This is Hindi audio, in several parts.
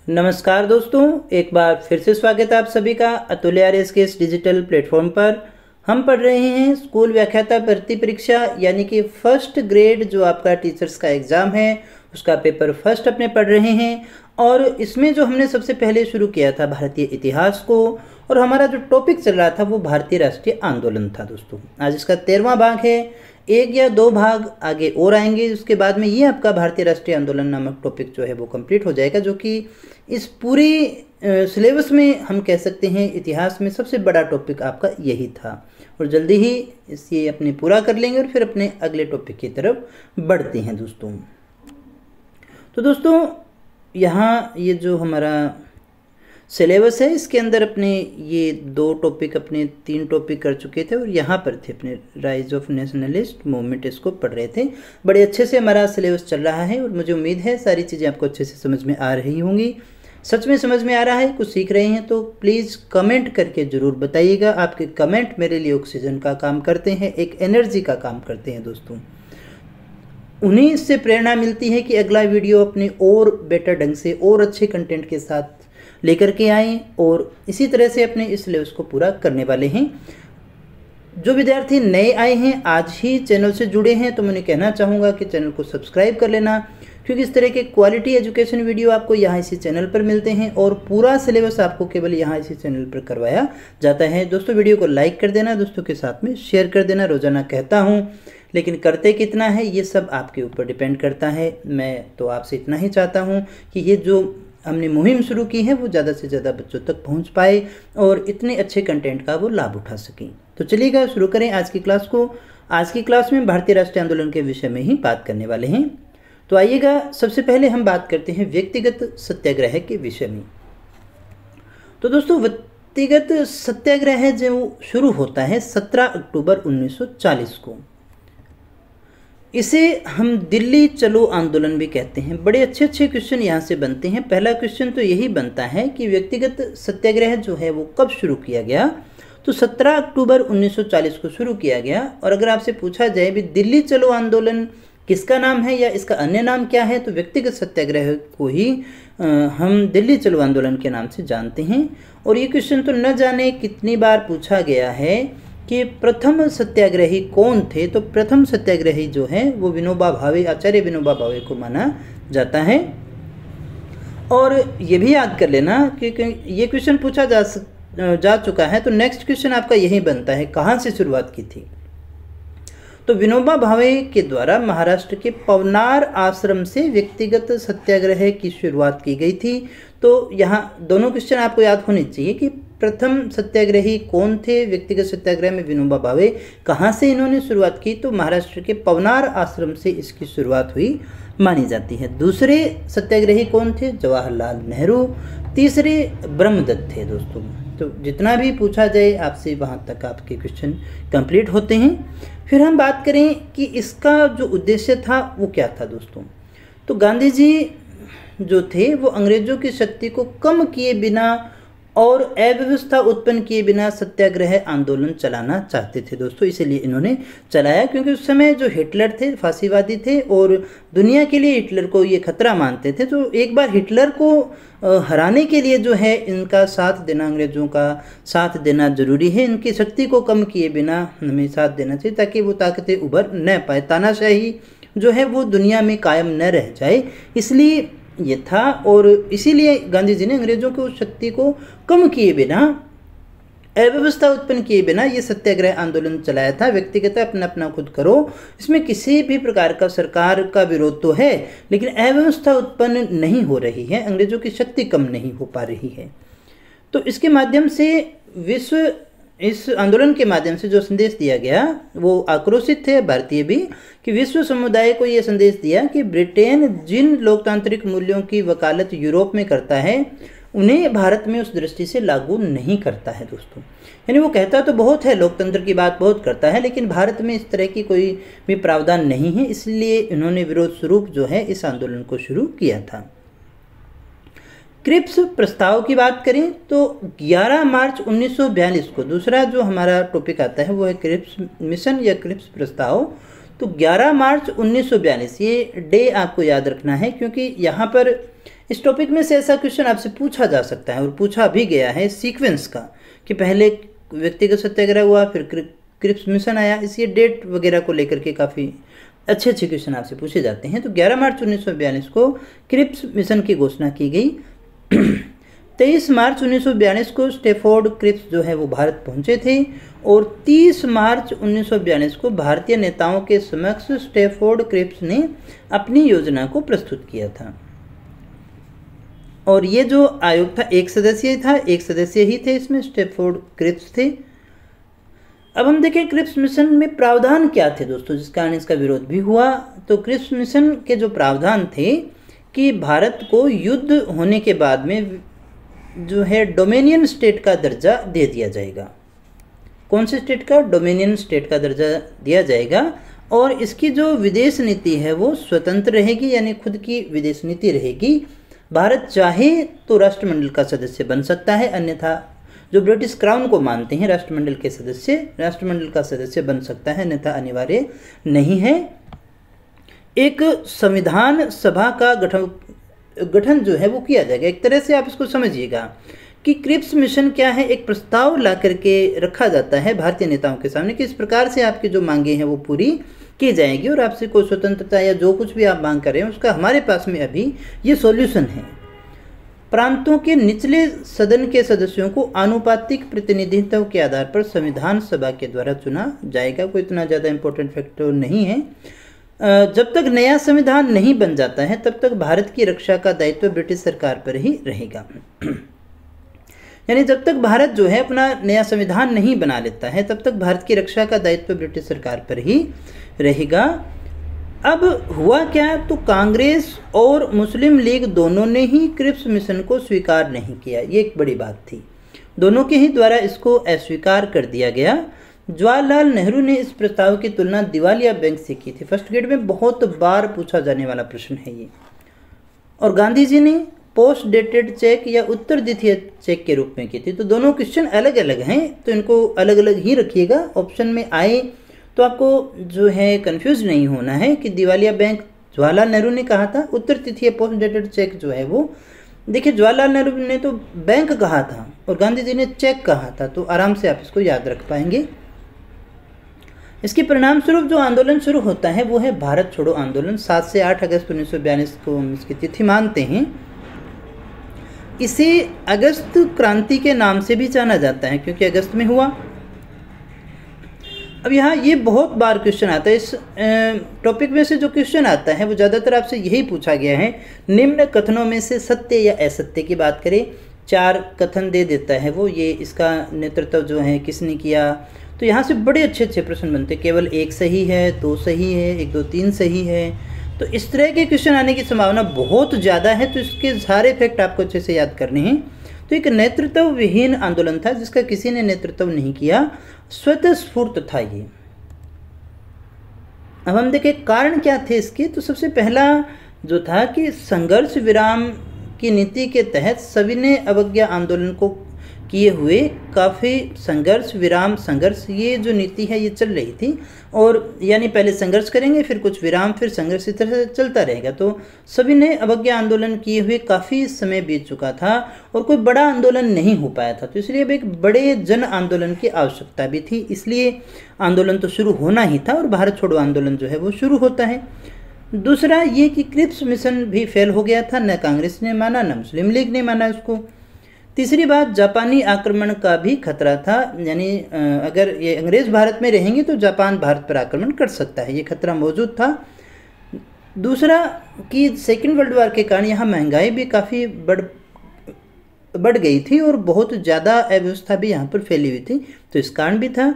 नमस्कार दोस्तों, एक बार फिर से स्वागत है आप सभी का अतुल्य आरएस के इस डिजिटल प्लेटफॉर्म पर। हम पढ़ रहे हैं स्कूल व्याख्याता भर्ती परीक्षा यानी कि फर्स्ट ग्रेड जो आपका टीचर्स का एग्ज़ाम है उसका पेपर फर्स्ट अपने पढ़ रहे हैं। और इसमें जो हमने सबसे पहले शुरू किया था भारतीय इतिहास को, और हमारा जो टॉपिक चल रहा था वो भारतीय राष्ट्रीय आंदोलन था। दोस्तों आज इसका 13वां भाग है। एक या दो भाग आगे और आएंगे, उसके बाद में ये आपका भारतीय राष्ट्रीय आंदोलन नामक टॉपिक जो है वो कंप्लीट हो जाएगा, जो कि इस पूरी सिलेबस में हम कह सकते हैं इतिहास में सबसे बड़ा टॉपिक आपका यही था। और जल्दी ही इसे अपने पूरा कर लेंगे और फिर अपने अगले टॉपिक की तरफ बढ़ते हैं दोस्तों। तो दोस्तों यहाँ ये जो हमारा सिलेबस है इसके अंदर अपने ये दो टॉपिक अपने 3 टॉपिक कर चुके थे, और यहाँ पर थे अपने राइज ऑफ नेशनलिस्ट मूवमेंट, इसको पढ़ रहे थे। बड़े अच्छे से हमारा सिलेबस चल रहा है और मुझे उम्मीद है सारी चीज़ें आपको अच्छे से समझ में आ रही होंगी। सच में समझ में आ रहा है, कुछ सीख रहे हैं तो प्लीज़ कमेंट करके ज़रूर बताइएगा। आपके कमेंट मेरे लिए ऑक्सीजन का काम करते हैं, एक एनर्जी का काम करते हैं दोस्तों। उन्हीं से प्रेरणा मिलती है कि अगला वीडियो अपने और बेटर ढंग से और अच्छे कंटेंट के साथ लेकर के आएँ, और इसी तरह से अपने इस सिलेबस को पूरा करने वाले हैं। जो विद्यार्थी नए आए हैं, आज ही चैनल से जुड़े हैं, तो मैं उन्हें कहना चाहूँगा कि चैनल को सब्सक्राइब कर लेना, क्योंकि इस तरह के क्वालिटी एजुकेशन वीडियो आपको यहाँ इसी चैनल पर मिलते हैं और पूरा सिलेबस आपको केवल यहाँ इसी चैनल पर करवाया जाता है। दोस्तों वीडियो को लाइक कर देना, दोस्तों के साथ में शेयर कर देना, रोज़ाना कहता हूँ, लेकिन करते कितना है ये सब आपके ऊपर डिपेंड करता है। मैं तो आपसे इतना ही चाहता हूँ कि ये जो हमने मुहिम शुरू की है वो ज़्यादा से ज़्यादा बच्चों तक पहुँच पाए और इतने अच्छे कंटेंट का वो लाभ उठा सकें। तो चलिएगा शुरू करें आज की क्लास को। आज की क्लास में भारतीय राष्ट्रीय आंदोलन के विषय में ही बात करने वाले हैं। तो आइएगा, सबसे पहले हम बात करते हैं व्यक्तिगत सत्याग्रह के विषय में। तो दोस्तों व्यक्तिगत सत्याग्रह जो शुरू होता है 17 अक्टूबर 1940 को, इसे हम दिल्ली चलो आंदोलन भी कहते हैं। बड़े अच्छे अच्छे क्वेश्चन यहाँ से बनते हैं। पहला क्वेश्चन तो यही बनता है कि व्यक्तिगत सत्याग्रह जो है वो कब शुरू किया गया, तो 17 अक्टूबर 1940 को शुरू किया गया। और अगर आपसे पूछा जाए भी दिल्ली चलो आंदोलन किसका नाम है या इसका अन्य नाम क्या है, तो व्यक्तिगत सत्याग्रह को ही हम दिल्ली चलो आंदोलन के नाम से जानते हैं। और ये क्वेश्चन तो न जाने कितनी बार पूछा गया है कि प्रथम सत्याग्रही कौन थे। तो प्रथम सत्याग्रही जो है वो विनोबा भावे, आचार्य विनोबा भावे को माना जाता है। और ये भी याद कर लेना कि ये क्वेश्चन पूछा जा चुका है, तो नेक्स्ट क्वेश्चन आपका यही बनता है, कहाँ से शुरुआत की थी। तो विनोबा भावे के द्वारा महाराष्ट्र के पवनार आश्रम से व्यक्तिगत सत्याग्रह की शुरुआत की गई थी। तो यहाँ दोनों क्वेश्चन आपको याद होने चाहिए कि प्रथम सत्याग्रही कौन थे व्यक्तिगत सत्याग्रह में, विनोबा भावे, कहाँ से इन्होंने शुरुआत की, तो महाराष्ट्र के पवनार आश्रम से इसकी शुरुआत हुई मानी जाती है। दूसरे सत्याग्रही कौन थे, जवाहरलाल नेहरू। तीसरे ब्रह्मदत्त थे दोस्तों। तो जितना भी पूछा जाए आपसे वहाँ तक आपके क्वेश्चन कंप्लीट होते हैं। फिर हम बात करें कि इसका जो उद्देश्य था वो क्या था दोस्तों। तो गांधी जी जो थे वो अंग्रेजों की शक्ति को कम किए बिना और अव्यवस्था उत्पन्न किए बिना सत्याग्रह आंदोलन चलाना चाहते थे दोस्तों। इसीलिए इन्होंने चलाया, क्योंकि उस समय जो हिटलर थे फांसीवादी थे और दुनिया के लिए हिटलर को ये खतरा मानते थे। तो एक बार हिटलर को हराने के लिए जो है इनका साथ देना, अंग्रेज़ों का साथ देना जरूरी है। इनकी शक्ति को कम किए बिना हमें साथ देना चाहिए ताकि वो ताकतें उभर न पाए, तानाशाही जो है वो दुनिया में कायम न रह जाए, इसलिए ये था। और इसीलिए गांधी जी ने अंग्रेजों की शक्ति को कम किए बिना, अव्यवस्था उत्पन्न किए बिना ये सत्याग्रह आंदोलन चलाया था। व्यक्तिगत अपना अपना खुद करो, इसमें किसी भी प्रकार का सरकार का विरोध तो है, लेकिन अव्यवस्था उत्पन्न नहीं हो रही है, अंग्रेजों की शक्ति कम नहीं हो पा रही है। तो इसके माध्यम से इस आंदोलन के माध्यम से जो संदेश दिया गया वो आक्रोशित थे भारतीय भी, कि विश्व समुदाय को ये संदेश दिया कि ब्रिटेन जिन लोकतांत्रिक मूल्यों की वकालत यूरोप में करता है उन्हें भारत में उस दृष्टि से लागू नहीं करता है दोस्तों। यानी वो कहता तो बहुत है, लोकतंत्र की बात बहुत करता है, लेकिन भारत में इस तरह की कोई भी प्रावधान नहीं है। इसलिए इन्होंने विरोध स्वरूप जो है इस आंदोलन को शुरू किया था। क्रिप्स प्रस्ताव की बात करें तो 11 मार्च 1942 को दूसरा जो हमारा टॉपिक आता है वो है क्रिप्स मिशन या क्रिप्स प्रस्ताव। तो 11 मार्च 1942 ये डे आपको याद रखना है, क्योंकि यहाँ पर इस टॉपिक में से ऐसा क्वेश्चन आपसे पूछा जा सकता है और पूछा भी गया है सीक्वेंस का, कि पहले व्यक्तिगत सत्याग्रह हुआ, फिर क्रिप्स मिशन आया, इसी डेट वगैरह को लेकर के काफ़ी अच्छे अच्छे क्वेश्चन आपसे पूछे जाते हैं। तो 11 मार्च 1942 को क्रिप्स मिशन की घोषणा की गई। 23 मार्च 1942 को स्टैफोर्ड क्रिप्स जो है वो भारत पहुंचे थे और 30 मार्च 1942 को भारतीय नेताओं के समक्ष स्टैफोर्ड क्रिप्स ने अपनी योजना को प्रस्तुत किया था। और ये जो आयोग था एक सदस्यीय था, एक सदस्य ही थे इसमें, स्टैफोर्ड क्रिप्स थे। अब हम देखें क्रिप्स मिशन में प्रावधान क्या थे दोस्तों, जिस कारण इसका विरोध भी हुआ। तो क्रिप्स मिशन के जो प्रावधान थे कि भारत को युद्ध होने के बाद में जो है डोमिनियन स्टेट का दर्जा दे दिया जाएगा। कौन से स्टेट का? डोमिनियन स्टेट का दर्जा दिया जाएगा। और इसकी जो विदेश नीति है वो स्वतंत्र रहेगी, यानी खुद की विदेश नीति रहेगी। भारत चाहे तो राष्ट्रमंडल का सदस्य बन सकता है, अन्यथा जो ब्रिटिश क्राउन को मानते हैं राष्ट्रमंडल के सदस्य, राष्ट्रमंडल का सदस्य बन सकता है, अन्यथा अनिवार्य नहीं है। एक संविधान सभा का गठन जो है वो किया जाएगा। एक तरह से आप इसको समझिएगा कि क्रिप्स मिशन क्या है, एक प्रस्ताव ला करके रखा जाता है भारतीय नेताओं के सामने कि इस प्रकार से आपकी जो मांगे हैं वो पूरी की जाएगी और आपसे कोई स्वतंत्रता या जो कुछ भी आप मांग कर रहे हैं उसका हमारे पास में अभी ये सॉल्यूशन है। प्रांतों के निचले सदन के सदस्यों को आनुपातिक प्रतिनिधित्व के आधार पर संविधान सभा के द्वारा चुना जाएगा। कोई इतना ज़्यादा इंपॉर्टेंट फैक्टर नहीं है। जब तक नया संविधान नहीं बन जाता है तब तक भारत की रक्षा का दायित्व ब्रिटिश सरकार पर ही रहेगा। यानी जब तक भारत जो है अपना नया संविधान नहीं बना लेता है तब तक भारत की रक्षा का दायित्व ब्रिटिश सरकार पर ही रहेगा। अब हुआ क्या, तो कांग्रेस और मुस्लिम लीग दोनों ने ही क्रिप्स मिशन को स्वीकार नहीं किया। ये एक बड़ी बात थी, दोनों के ही द्वारा इसको अस्वीकार कर दिया गया। जवाहरलाल नेहरू ने इस प्रस्ताव की तुलना दिवालिया बैंक से की थी। फर्स्ट ग्रेड में बहुत बार पूछा जाने वाला प्रश्न है ये। और गांधी जी ने पोस्ट डेटेड चेक या उत्तरदायित्व चेक के रूप में की थी। तो दोनों क्वेश्चन अलग अलग हैं, तो इनको अलग अलग ही रखिएगा। ऑप्शन में आए तो आपको जो है कंफ्यूज नहीं होना है कि दिवालिया बैंक जवाहरलाल नेहरू ने कहा था, उत्तरदायित्व पोस्ट डेटेड चेक जो है वो, देखिए जवाहरलाल नेहरू ने तो बैंक कहा था और गांधी जी ने चेक कहा था, तो आराम से आप इसको याद रख पाएंगे। इसके परिणाम स्वरूप जो आंदोलन शुरू होता है वो है भारत छोड़ो आंदोलन। 7 से 8 अगस्त 1942 को हम इसकी तिथि मानते हैं। इसे अगस्त क्रांति के नाम से भी जाना जाता है क्योंकि अगस्त में हुआ। अब यहाँ ये बहुत बार क्वेश्चन आता है, इस टॉपिक में से जो क्वेश्चन आता है वो ज़्यादातर आपसे यही पूछा गया है, निम्न कथनों में से सत्य या असत्य की बात करें। 4 कथन दे देता है वो, ये इसका नेतृत्व जो है किसने किया। तो यहाँ से बड़े अच्छे अच्छे प्रश्न बनते हैं, केवल 1 सही है, 2 सही है, 1 2 3 सही है। तो इस तरह के क्वेश्चन आने की संभावना बहुत ज़्यादा है, तो इसके सारे फैक्ट आपको अच्छे से याद करने हैं। तो एक नेतृत्व विहीन आंदोलन था जिसका किसी ने नेतृत्व नहीं किया, स्वतःस्फूर्त था ये। अब हम देखें कारण क्या थे इसके। तो सबसे पहला जो था कि संघर्ष विराम की नीति के तहत सविनय अवज्ञा आंदोलन को किए हुए काफ़ी संघर्ष विराम संघर्ष, ये जो नीति है ये चल रही थी। और यानी पहले संघर्ष करेंगे, फिर कुछ विराम, फिर संघर्ष, इस तरह से चलता रहेगा। तो सविनय अवज्ञा आंदोलन किए हुए काफ़ी समय बीत चुका था और कोई बड़ा आंदोलन नहीं हो पाया था। तो इसलिए अब एक बड़े जन आंदोलन की आवश्यकता भी थी, इसलिए आंदोलन तो शुरू होना ही था और भारत छोड़ो आंदोलन जो है वो शुरू होता है। दूसरा ये कि क्रिप्स मिशन भी फेल हो गया था, न कांग्रेस ने माना न मुस्लिम लीग ने माना उसको। तीसरी बात, जापानी आक्रमण का भी खतरा था, यानी अगर ये अंग्रेज भारत में रहेंगे तो जापान भारत पर आक्रमण कर सकता है, ये खतरा मौजूद था। दूसरा कि सेकेंड वर्ल्ड वॉर के कारण यहाँ महंगाई भी काफ़ी बढ़ गई थी और बहुत ज़्यादा अव्यवस्था भी यहाँ पर फैली हुई थी, तो इस कारण भी था।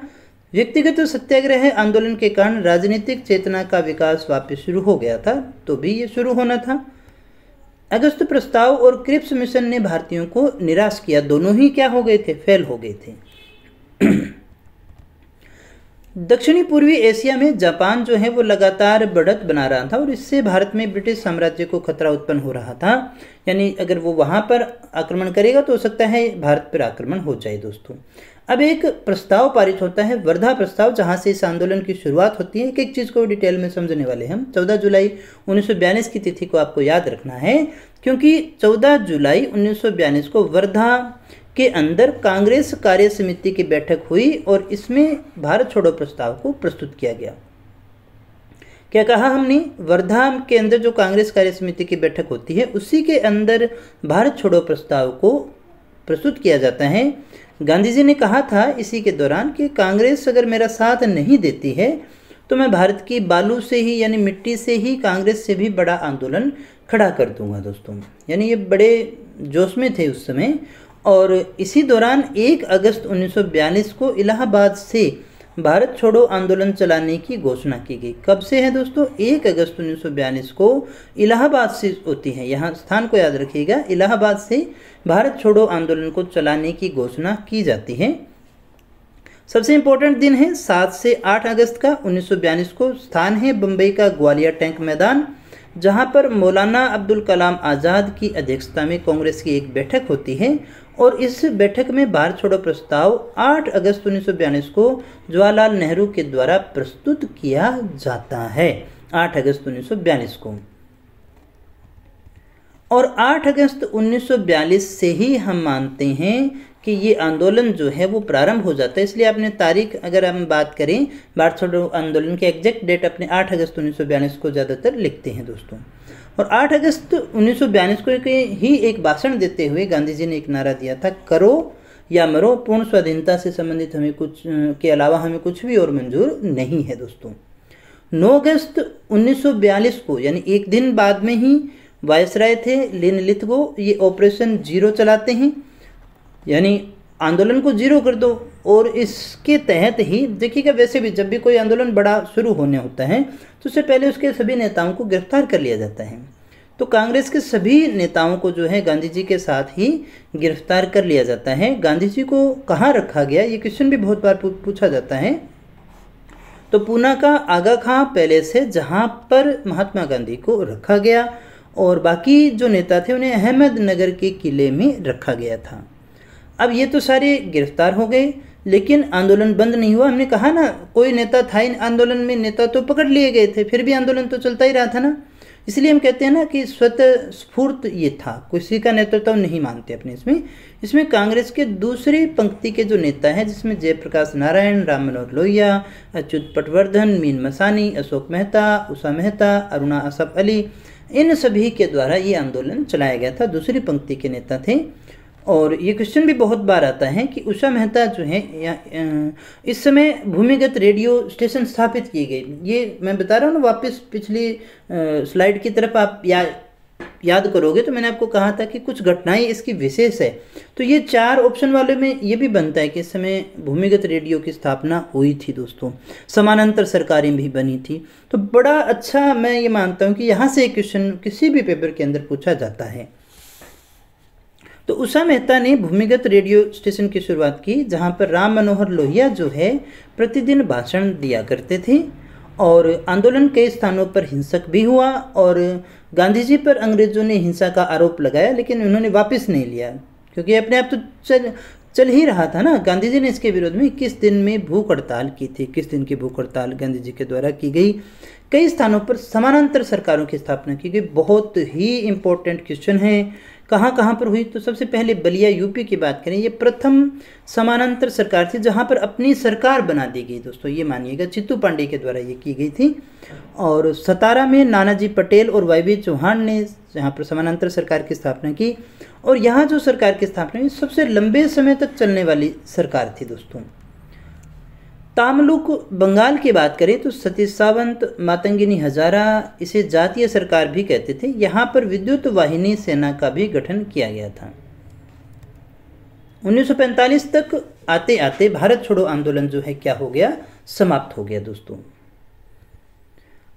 व्यक्तिगत सत्याग्रह आंदोलन के कारण राजनीतिक चेतना का विकास वापस शुरू हो गया था, तो भी ये शुरू होना था। अगस्त प्रस्ताव और क्रिप्स मिशन ने भारतीयों को निराश किया, दोनों ही क्या हो गए थे, फेल हो गए थे। दक्षिणी पूर्वी एशिया में जापान जो है वो लगातार बढ़त बना रहा था और इससे भारत में ब्रिटिश साम्राज्य को खतरा उत्पन्न हो रहा था। यानी अगर वो वहाँ पर आक्रमण करेगा तो हो सकता है भारत पर आक्रमण हो जाए दोस्तों। अब एक प्रस्ताव पारित होता है, वर्धा प्रस्ताव, जहाँ से इस आंदोलन की शुरुआत होती है। एक एक चीज़ को डिटेल में समझने वाले हम। 14 जुलाई 1942 की तिथि को आपको याद रखना है। क्योंकि 14 जुलाई 1942 को वर्धा के अंदर कांग्रेस कार्य समिति की बैठक हुई और इसमें भारत छोड़ो प्रस्ताव को प्रस्तुत किया गया। क्या कहा हमने? वर्धा के अंदर जो कांग्रेस कार्य समिति की बैठक होती है उसी के अंदर भारत छोड़ो प्रस्ताव को प्रस्तुत किया जाता है। गांधी जी ने कहा था इसी के दौरान कि कांग्रेस अगर मेरा साथ नहीं देती है तो मैं भारत की बालू से ही यानी मिट्टी से ही कांग्रेस से भी बड़ा आंदोलन खड़ा कर दूंगा दोस्तों। यानी ये बड़े जोश में थे उस समय। और इसी दौरान 1 अगस्त 1942 को इलाहाबाद से भारत छोड़ो आंदोलन चलाने की घोषणा की गई। कब से है दोस्तों? 1 अगस्त 1942 को इलाहाबाद से होती है। यहाँ स्थान को याद रखिएगा, इलाहाबाद से भारत छोड़ो आंदोलन को चलाने की घोषणा की जाती है। सबसे इम्पोर्टेंट दिन है 7 से 8 अगस्त का 1942 को। स्थान है बम्बई का ग्वालियर टैंक मैदान, जहाँ पर मौलाना अब्दुल कलाम आज़ाद की अध्यक्षता में कांग्रेस की एक बैठक होती है और इस बैठक में भारत छोड़ो प्रस्ताव 8 अगस्त 1942 को जवाहरलाल नेहरू के द्वारा प्रस्तुत किया जाता है। 8 अगस्त 1942 को। और 8 अगस्त 1942 से ही हम मानते हैं कि ये आंदोलन जो है वो प्रारंभ हो जाता है। इसलिए आपने तारीख अगर हम बात करें भारत छोड़ो आंदोलन की एग्जैक्ट डेट अपने 8 अगस्त 1942 को ज़्यादातर लिखते हैं दोस्तों। और 8 अगस्त 1942 को ही एक भाषण देते हुए गांधी जी ने एक नारा दिया था, करो या मरो, पूर्ण स्वाधीनता से संबंधित हमें कुछ के अलावा हमें कुछ भी और मंजूर नहीं है दोस्तों। 9 अगस्त 1942 को यानी एक दिन बाद में ही वायसराय थे लिन लिथगो ये ऑपरेशन जीरो चलाते हैं, यानी आंदोलन को जीरो कर दो। और इसके तहत ही देखिएगा, वैसे भी जब भी कोई आंदोलन बड़ा शुरू होने होता है तो उससे पहले उसके सभी नेताओं को गिरफ्तार कर लिया जाता है। तो कांग्रेस के सभी नेताओं को जो है गांधी जी के साथ ही गिरफ्तार कर लिया जाता है। गांधी जी को कहाँ रखा गया, ये क्वेश्चन भी बहुत बार पूछा जाता है। तो पूना का आगा खां पैलेस है जहाँ पर महात्मा गांधी को रखा गया और बाकी जो नेता थे उन्हें अहमदनगर के किले में रखा गया था। अब ये तो सारे गिरफ्तार हो गए, लेकिन आंदोलन बंद नहीं हुआ। हमने कहा ना, कोई नेता था इन आंदोलन में, नेता तो पकड़ लिए गए थे, फिर भी आंदोलन तो चलता ही रहा था ना। इसलिए हम कहते हैं ना कि स्वतः स्फूर्त ये था, किसी का नेतृत्व नहीं मानते अपने। इसमें कांग्रेस के दूसरी पंक्ति के जो नेता हैं, जिसमें जयप्रकाश नारायण, राम मनोहर लोहिया, अच्युत पटवर्धन, मीन मसानी, अशोक मेहता, उषा मेहता, अरुणा असफ अली, इन सभी के द्वारा ये आंदोलन चलाया गया था। दूसरी पंक्ति के नेता थे। और ये क्वेश्चन भी बहुत बार आता है कि उषा मेहता जो है इस समय भूमिगत रेडियो स्टेशन स्थापित किए गए। ये मैं बता रहा हूँ ना, वापस पिछली स्लाइड की तरफ आप याद करोगे तो मैंने आपको कहा था कि कुछ घटनाएं इसकी विशेष है। तो ये 4 ऑप्शन वाले में ये भी बनता है कि इस समय भूमिगत रेडियो की स्थापना हुई थी दोस्तों, समानांतर सरकारें भी बनी थी। तो बड़ा अच्छा मैं ये मानता हूँ कि यहाँ से एक क्वेश्चन किसी भी पेपर के अंदर पूछा जाता है। तो उषा मेहता ने भूमिगत रेडियो स्टेशन की शुरुआत की, जहाँ पर राम मनोहर लोहिया जो है प्रतिदिन भाषण दिया करते थे। और आंदोलन कई स्थानों पर हिंसक भी हुआ और गांधी जी पर अंग्रेजों ने हिंसा का आरोप लगाया, लेकिन उन्होंने वापस नहीं लिया, क्योंकि अपने आप तो चल ही रहा था ना। गांधी जी ने इसके विरोध में 21 दिन में भूख हड़ताल की थी। 21 दिन की भूख हड़ताल गांधी जी के द्वारा की गई। कई स्थानों पर समानांतर सरकारों की स्थापना की गई। बहुत ही इम्पोर्टेंट क्वेश्चन है, कहाँ कहाँ पर हुई? तो सबसे पहले बलिया यूपी की बात करें, ये प्रथम समानांतर सरकार थी जहाँ पर अपनी सरकार बना दी गई दोस्तों। ये मानिएगा चित्तू पांडे के द्वारा ये की गई थी। और सतारा में नानाजी पटेल और वाई चौहान ने यहाँ पर समानांतर सरकार की स्थापना की। और यहाँ जो सरकार की स्थापना हुई सबसे लंबे समय तक चलने वाली सरकार थी दोस्तों। तामलुक बंगाल की बात करें तो सतीश सावंत, मातंगिनी हजारा, इसे जातीय सरकार भी कहते थे। यहाँ पर विद्युत वाहिनी सेना का भी गठन किया गया था। 1945 तक आते आते भारत छोड़ो आंदोलन जो है क्या हो गया, समाप्त हो गया दोस्तों।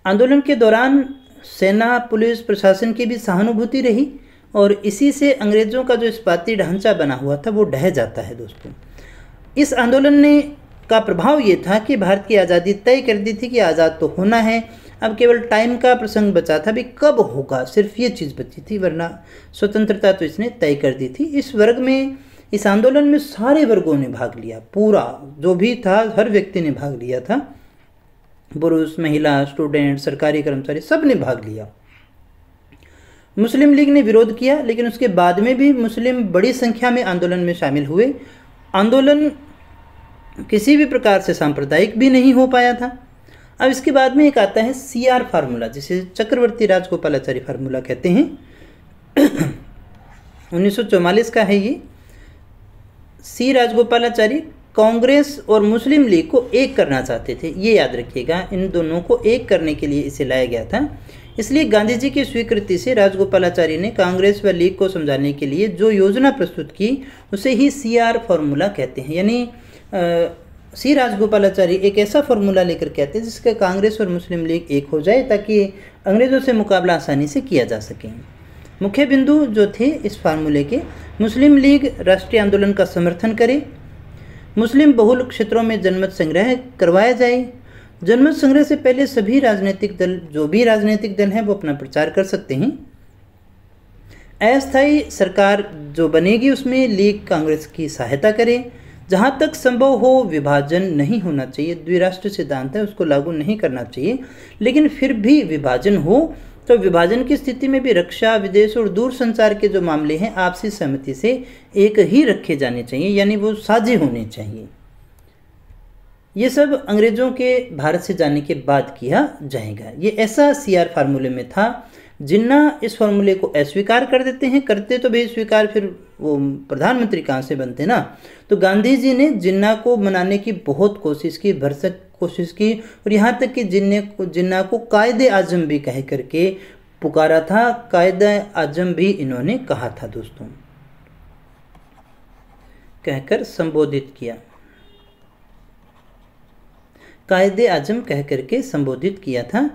आंदोलन के दौरान सेना, पुलिस, प्रशासन की भी सहानुभूति रही और इसी से अंग्रेजों का जो इस्पाती ढांचा बना हुआ था वो ढह जाता है दोस्तों। इस आंदोलन ने का प्रभाव ये था कि भारत की आज़ादी तय कर दी थी कि आज़ाद तो होना है, अब केवल टाइम का प्रसंग बचा था, भी कब होगा, सिर्फ ये चीज़ बची थी, वरना स्वतंत्रता तो इसने तय कर दी थी। इस वर्ग में, इस आंदोलन में सारे वर्गों ने भाग लिया, पूरा जो भी था हर व्यक्ति ने भाग लिया था। पुरुष, महिला, स्टूडेंट, सरकारी कर्मचारी, सब ने भाग लिया। मुस्लिम लीग ने विरोध किया, लेकिन उसके बाद में भी मुस्लिम बड़ी संख्या में आंदोलन में शामिल हुए। आंदोलन किसी भी प्रकार से सांप्रदायिक भी नहीं हो पाया था। अब इसके बाद में एक आता है CR फार्मूला, जिसे चक्रवर्ती राजगोपालाचारी फार्मूला कहते हैं। 1944 का है ये। C राजगोपालाचारी कांग्रेस और मुस्लिम लीग को एक करना चाहते थे, ये याद रखिएगा। इन दोनों को एक करने के लिए इसे लाया गया था। इसलिए गांधी जी की स्वीकृति से राजगोपालाचारी ने कांग्रेस व लीग को समझाने के लिए जो योजना प्रस्तुत की उसे ही CR फार्मूला कहते हैं। यानी C राजगोपालाचारी एक ऐसा फार्मूला लेकर के आते हैं जिसका कांग्रेस और मुस्लिम लीग एक हो जाए, ताकि अंग्रेज़ों से मुकाबला आसानी से किया जा सके। मुख्य बिंदु जो थे इस फार्मूले के, मुस्लिम लीग राष्ट्रीय आंदोलन का समर्थन करे, मुस्लिम बहुल क्षेत्रों में जनमत संग्रह करवाया जाए। जनमत संग्रह से पहले सभी राजनीतिक दल, जो भी राजनीतिक दल हैं, वो अपना प्रचार कर सकते हैं। अस्थायी सरकार जो बनेगी उसमें लीग कांग्रेस की सहायता करे। जहाँ तक संभव हो विभाजन नहीं होना चाहिए, द्विराष्ट्र सिद्धांत है उसको लागू नहीं करना चाहिए, लेकिन फिर भी विभाजन हो तो विभाजन की स्थिति में भी रक्षा, विदेश और दूर संचार के जो मामले हैं आपसी सहमति से एक ही रखे जाने चाहिए, यानी वो साझे होने चाहिए। ये सब अंग्रेजों के भारत से जाने के बाद किया जाएगा। ये ऐसा CR फार्मूले में था। जिन्ना इस फार्मूले को अस्वीकार कर देते हैं, करते तो भी स्वीकार, फिर वो प्रधानमंत्री कहाँ से बनते ना। तो गांधी जी ने जिन्ना को मनाने की बहुत कोशिश की, भरसक कोशिश की, और यहाँ तक कि जिन्ना को कायदे आजम भी कह करके पुकारा था। कायदे आजम भी इन्होंने कहा था दोस्तों, कहकर संबोधित किया, कायदे आजम कह करके संबोधित किया था,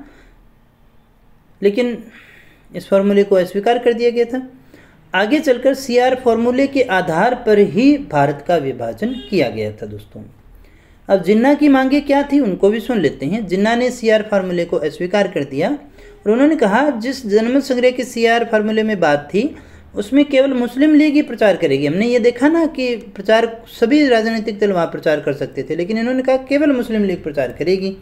लेकिन इस फार्मूले को अस्वीकार कर दिया गया था। आगे चलकर CR फार्मूले के आधार पर ही भारत का विभाजन किया गया था दोस्तों। अब जिन्ना की मांगे क्या थी उनको भी सुन लेते हैं। जिन्ना ने CR फार्मूले को अस्वीकार कर दिया और उन्होंने कहा जिस जनमत संग्रह की CR फार्मूले में बात थी उसमें केवल मुस्लिम लीग ही प्रचार करेगी। हमने ये देखा ना कि प्रचार सभी राजनीतिक दल वहाँ प्रचार कर सकते थे, लेकिन इन्होंने कहा केवल मुस्लिम लीग प्रचार करेगी।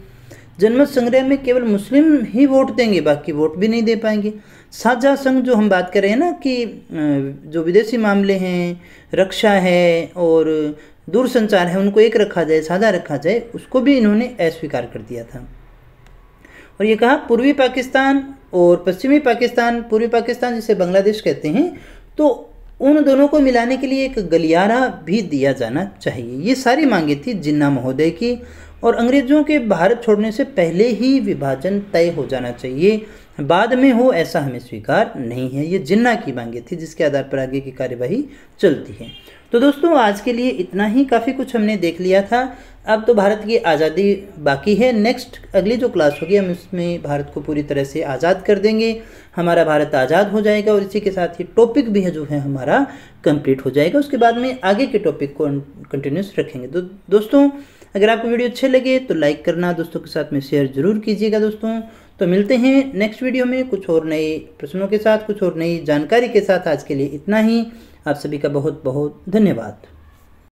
जनमत संग्रह में केवल मुस्लिम ही वोट देंगे, बाकी वोट भी नहीं दे पाएंगे। साझा संघ जो हम बात कर रहे हैं ना कि जो विदेशी मामले हैं, रक्षा है और दूरसंचार है, उनको एक रखा जाए, साझा रखा जाए, उसको भी इन्होंने अस्वीकार कर दिया था। और ये कहा पूर्वी पाकिस्तान और पश्चिमी पाकिस्तान, पूर्वी पाकिस्तान जिसे बांग्लादेश कहते हैं, तो उन दोनों को मिलाने के लिए एक गलियारा भी दिया जाना चाहिए। ये सारी मांगे थी जिन्ना महोदय की। और अंग्रेजों के भारत छोड़ने से पहले ही विभाजन तय हो जाना चाहिए, बाद में हो ऐसा हमें स्वीकार नहीं है। ये जिन्ना की मांगे थी जिसके आधार पर आगे की कार्यवाही चलती है। तो दोस्तों आज के लिए इतना ही, काफ़ी कुछ हमने देख लिया था। अब तो भारत की आज़ादी बाकी है। नेक्स्ट अगली जो क्लास होगी हम इसमें भारत को पूरी तरह से आज़ाद कर देंगे, हमारा भारत आज़ाद हो जाएगा और इसी के साथ ही टॉपिक भी है जो है हमारा कंप्लीट हो जाएगा। उसके बाद में आगे के टॉपिक को कंटिन्यूस रखेंगे। तो दोस्तों अगर आपको वीडियो अच्छे लगे तो लाइक करना, दोस्तों के साथ में शेयर जरूर कीजिएगा दोस्तों। तो मिलते हैं नेक्स्ट वीडियो में कुछ और नए प्रश्नों के साथ, कुछ और नई जानकारी के साथ। आज के लिए इतना ही। आप सभी का बहुत बहुत धन्यवाद।